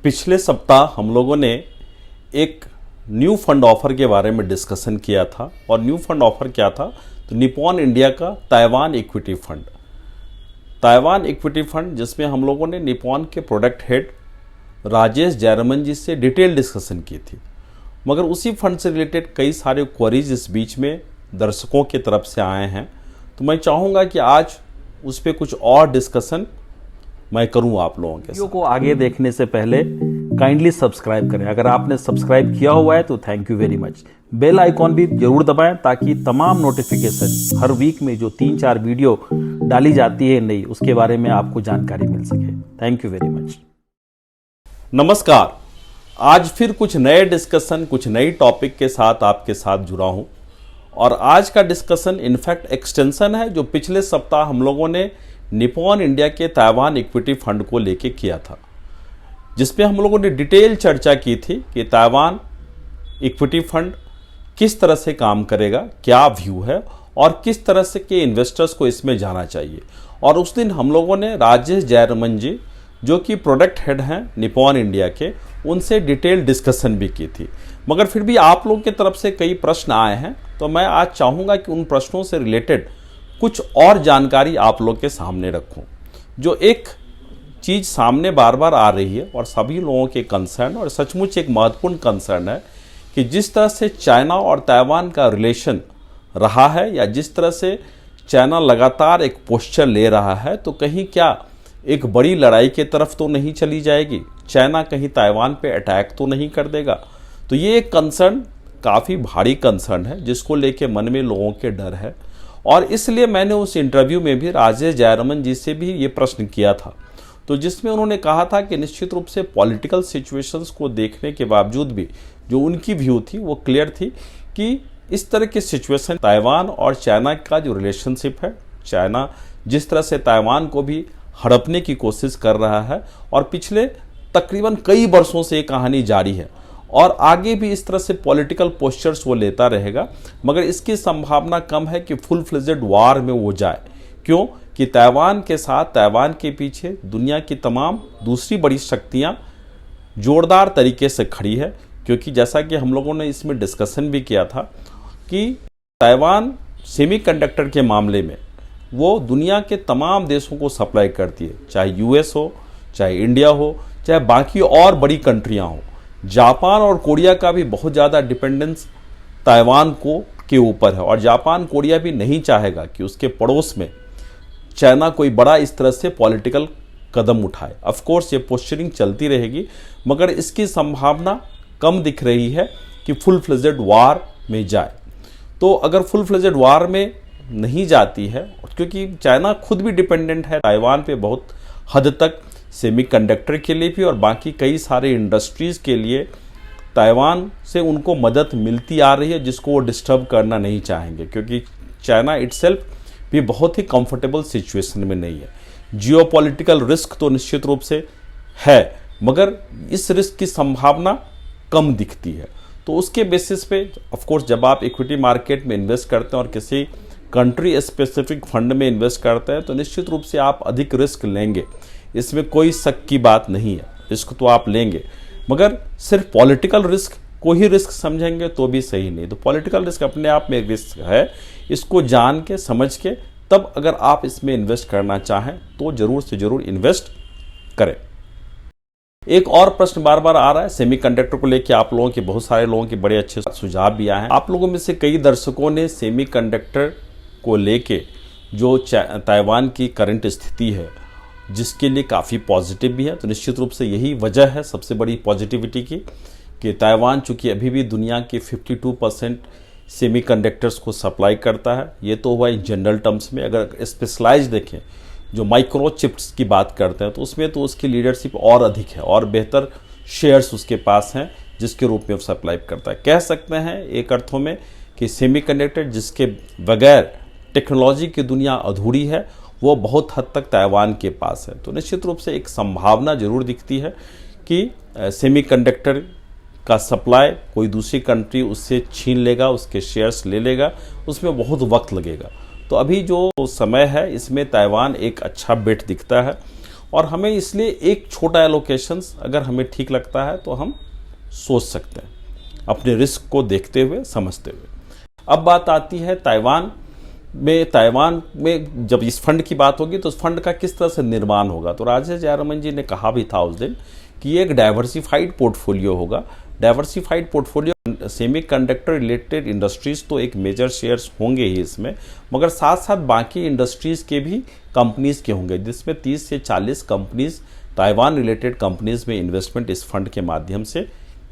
पिछले सप्ताह हम लोगों ने एक न्यू फंड ऑफर के बारे में डिस्कशन किया था और न्यू फंड ऑफर क्या था तो निप्पॉन इंडिया का ताइवान इक्विटी फंड जिसमें हम लोगों ने निप्पॉन के प्रोडक्ट हेड राजेश जयरमन जी से डिटेल डिस्कशन की थी। मगर उसी फंड से रिलेटेड कई सारे क्वेरीज इस बीच में दर्शकों की तरफ से आए हैं, तो मैं चाहूँगा कि आज उस पर कुछ और डिस्कशन मैं करूं आप लोगों के साथ। को आगे देखने से पहले काइंडली सब्सक्राइब करें। अगर आपने सब्सक्राइब किया हुआ है तो thank you very much. Bell icon भी जरूर दबाएं ताकि तमाम नोटिफिकेशन हर वीक में जो 3-4 वीडियो डाली जाती है नई, उसके बारे में आपको जानकारी मिल सके। Thank you very much. नमस्कार, आज फिर कुछ नए डिस्कशन, कुछ नई टॉपिक के साथ आपके साथ जुड़ा हूं और आज का डिस्कशन इनफैक्ट एक्सटेंशन है जो पिछले सप्ताह हम लोगों ने निप्पॉन इंडिया के ताइवान इक्विटी फंड को लेके किया था, जिसपे हम लोगों ने डिटेल चर्चा की थी कि ताइवान इक्विटी फंड किस तरह से काम करेगा, क्या व्यू है और किस तरह से के इन्वेस्टर्स को इसमें जाना चाहिए। और उस दिन हम लोगों ने राजेश जयरमन जी जो कि प्रोडक्ट हेड हैं निप्पॉन इंडिया के, उनसे डिटेल डिस्कशन भी की थी। मगर फिर भी आप लोगों की तरफ से कई प्रश्न आए हैं, तो मैं आज चाहूँगा कि उन प्रश्नों से रिलेटेड कुछ और जानकारी आप लोग के सामने रखूं। जो एक चीज़ सामने बार बार आ रही है और सभी लोगों के कंसर्न और सचमुच एक महत्वपूर्ण कंसर्न है कि जिस तरह से चाइना और ताइवान का रिलेशन रहा है या जिस तरह से चाइना लगातार एक पोस्चर ले रहा है, तो कहीं क्या एक बड़ी लड़ाई की तरफ तो नहीं चली जाएगी, चाइना कहीं ताइवान पे अटैक तो नहीं कर देगा। तो ये एक कंसर्न काफ़ी भारी कंसर्न है जिसको लेके मन में लोगों के डर है और इसलिए मैंने उस इंटरव्यू में भी राजेश जयरमन जी से भी ये प्रश्न किया था, तो जिसमें उन्होंने कहा था कि निश्चित रूप से पॉलिटिकल सिचुएशंस को देखने के बावजूद भी जो उनकी व्यू थी वो क्लियर थी कि इस तरह की सिचुएशन ताइवान और चाइना का जो रिलेशनशिप है, चाइना जिस तरह से ताइवान को भी हड़पने की कोशिश कर रहा है और पिछले तकरीबन कई वर्षों से ये कहानी जारी है और आगे भी इस तरह से पॉलिटिकल पोस्चर्स वो लेता रहेगा, मगर इसकी संभावना कम है कि फुल फ्लेजेड वार में वो जाए। क्यों कि ताइवान के साथ, ताइवान के पीछे दुनिया की तमाम दूसरी बड़ी शक्तियां जोरदार तरीके से खड़ी है। क्योंकि जैसा कि हम लोगों ने इसमें डिस्कशन भी किया था कि ताइवान सेमीकंडक्टर के मामले में वो दुनिया के तमाम देशों को सप्लाई करती है, चाहे यूएस हो, चाहे इंडिया हो, चाहे बाकी और बड़ी कंट्रियाँ हों। जापान और कोरिया का भी बहुत ज़्यादा डिपेंडेंस ताइवान को के ऊपर है और जापान कोरिया भी नहीं चाहेगा कि उसके पड़ोस में चाइना कोई बड़ा इस तरह से पॉलिटिकल कदम उठाए। ऑफ कोर्स ये पोस्चरिंग चलती रहेगी, मगर इसकी संभावना कम दिख रही है कि फुल फ्लेजेड वार में जाए। तो अगर फुल फ्लेजेड वार में नहीं जाती है, क्योंकि चाइना खुद भी डिपेंडेंट है ताइवान पे बहुत हद तक, सेमीकंडक्टर के लिए भी और बाकी कई सारे इंडस्ट्रीज़ के लिए ताइवान से उनको मदद मिलती आ रही है, जिसको वो डिस्टर्ब करना नहीं चाहेंगे क्योंकि चाइना इटसेल्फ भी बहुत ही कंफर्टेबल सिचुएशन में नहीं है। जियोपॉलिटिकल रिस्क तो निश्चित रूप से है, मगर इस रिस्क की संभावना कम दिखती है। तो उसके बेसिस पे ऑफ कोर्स जब आप इक्विटी मार्केट में इन्वेस्ट करते हैं और किसी कंट्री स्पेसिफिक फंड में इन्वेस्ट करते हैं तो निश्चित रूप से आप अधिक रिस्क लेंगे, इसमें कोई शक की बात नहीं है, रिस्क तो आप लेंगे, मगर सिर्फ पॉलिटिकल रिस्क को ही रिस्क समझेंगे तो भी सही नहीं। तो पॉलिटिकल रिस्क अपने आप में रिस्क है, इसको जान के समझ के तब अगर आप इसमें इन्वेस्ट करना चाहें तो जरूर से जरूर इन्वेस्ट करें। एक और प्रश्न बार बार आ रहा है सेमीकंडक्टर को लेके, आप लोगों के बहुत सारे लोगों के बड़े अच्छे सुझाव भी आए हैं। आप लोगों में से कई दर्शकों ने सेमीकंडक्टर को लेके जो ताइवान की करंट स्थिति है जिसके लिए काफ़ी पॉजिटिव भी है, तो निश्चित रूप से यही वजह है सबसे बड़ी पॉजिटिविटी की कि ताइवान चूँकि अभी भी दुनिया के 52% सेमीकंडक्टर्स को सप्लाई करता है। ये तो हुआ इन जनरल टर्म्स में। अगर स्पेशलाइज देखें, जो माइक्रो चिप्स की बात करते हैं, तो उसमें तो उसकी लीडरशिप और अधिक है और बेहतर शेयर्स उसके पास हैं जिसके रूप में वो सप्लाई करता है। कह सकते हैं एक अर्थों में कि सेमीकंडक्टर जिसके बगैर टेक्नोलॉजी की दुनिया अधूरी है, वो बहुत हद तक ताइवान के पास है। तो निश्चित रूप से एक संभावना जरूर दिखती है कि सेमीकंडक्टर का सप्लाई कोई दूसरी कंट्री उससे छीन लेगा, उसके शेयर्स ले लेगा, उसमें बहुत वक्त लगेगा। तो अभी जो समय है इसमें ताइवान एक अच्छा बेट दिखता है और हमें इसलिए एक छोटा एलोकेशंस अगर हमें ठीक लगता है तो हम सोच सकते हैं अपने रिस्क को देखते हुए, समझते हुए। अब बात आती है ताइवान में जब इस फंड की बात होगी तो उस फंड का किस तरह से निर्माण होगा। तो राजेश जयरामन जी ने कहा भी था उस दिन कि ये एक डाइवर्सिफाइड पोर्टफोलियो होगा। Diversified portfolio semiconductor related industries तो एक मेजर शेयर्स होंगे ही इसमें, मगर साथ साथ बाकी इंडस्ट्रीज के भी कंपनीज के होंगे, जिसमें 30 से 40 कंपनीज ताइवान रिलेटेड कंपनीज में इन्वेस्टमेंट इस फंड के माध्यम से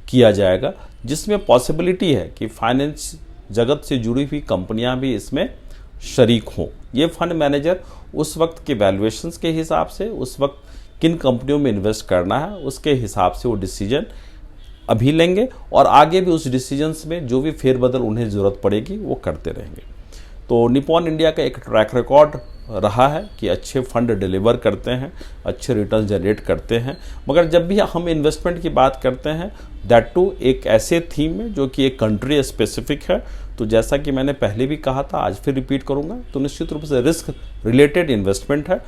किया जाएगा, जिसमें पॉसिबिलिटी है कि फाइनेंस जगत से जुड़ी हुई कंपनियां भी इसमें शरीक हों। ये फंड मैनेजर उस वक्त के वैल्यूएशंस के हिसाब से, उस वक्त किन कंपनियों में इन्वेस्ट करना है उसके हिसाब से वो डिसीजन अभी लेंगे और आगे भी उस डिसीजंस में जो भी फेरबदल उन्हें ज़रूरत पड़ेगी वो करते रहेंगे। तो निपॉन इंडिया का एक ट्रैक रिकॉर्ड रहा है कि अच्छे फंड डिलीवर करते हैं, अच्छे रिटर्न जनरेट करते हैं, मगर जब भी हम इन्वेस्टमेंट की बात करते हैं दैट टू एक ऐसे थीम में जो कि एक कंट्री स्पेसिफिक है, तो जैसा कि मैंने पहले भी कहा था, आज फिर रिपीट करूंगा, तो निश्चित रूप से रिस्क रिलेटेड इन्वेस्टमेंट है।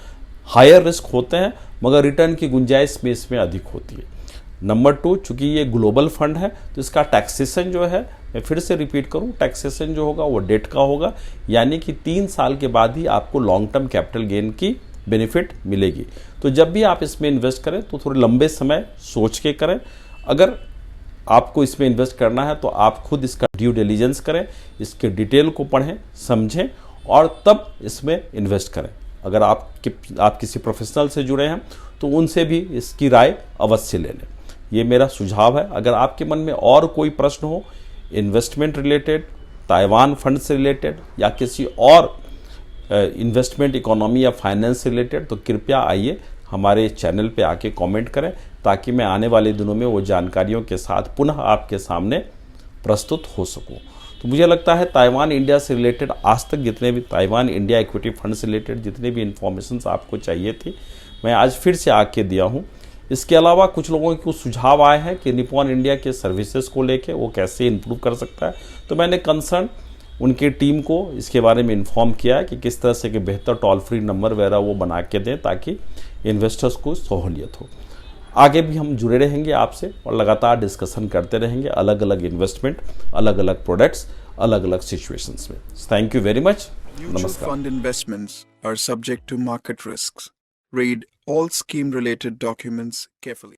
हायर रिस्क होते हैं मगर रिटर्न की गुंजाइश में इसमें अधिक होती है। नंबर 2, चूंकि ये ग्लोबल फंड है तो इसका टैक्सेशन जो है, मैं फिर से रिपीट करूं, टैक्सेशन जो होगा वो डेट का होगा, यानी कि 3 साल के बाद ही आपको लॉन्ग टर्म कैपिटल गेन की बेनिफिट मिलेगी। तो जब भी आप इसमें इन्वेस्ट करें तो थोड़े लंबे समय सोच के करें। अगर आपको इसमें इन्वेस्ट करना है तो आप खुद इसका ड्यू डिलीजेंस करें, इसके डिटेल को पढ़ें, समझें और तब इसमें इन्वेस्ट करें। अगर आप किसी प्रोफेशनल से जुड़े हैं तो उनसे भी इसकी राय अवश्य ले लें, ये मेरा सुझाव है। अगर आपके मन में और कोई प्रश्न हो इन्वेस्टमेंट रिलेटेड, ताइवान फंड से रिलेटेड या किसी और इन्वेस्टमेंट इकोनॉमी या फाइनेंस से रिलेटेड, तो कृपया आइए हमारे चैनल पे आके कमेंट करें ताकि मैं आने वाले दिनों में वो जानकारियों के साथ पुनः आपके सामने प्रस्तुत हो सकूं। तो मुझे लगता है ताइवान इंडिया से रिलेटेड आज तक जितने भी ताइवान इंडिया इक्विटी फंड से रिलेटेड जितने भी इन्फॉर्मेशन आपको चाहिए थी मैं आज फिर से आके दिया हूँ। इसके अलावा कुछ लोगों के कुछ सुझाव आए हैं कि निपॉन इंडिया के सर्विसेज को लेके वो कैसे इंप्रूव कर सकता है, तो मैंने कंसर्न उनकी टीम को इसके बारे में इन्फॉर्म किया है कि किस तरह से कि बेहतर टोल फ्री नंबर वगैरह वो बना के दें ताकि इन्वेस्टर्स को सहूलियत हो। आगे भी हम जुड़े रहेंगे आपसे और लगातार डिस्कशन करते रहेंगे अलग अलग इन्वेस्टमेंट, अलग अलग प्रोडक्ट्स, अलग अलग सिचुएशंस में। Thank you very much. नमस्कार। Fund investments are subject to market risks. Read all scheme related documents carefully.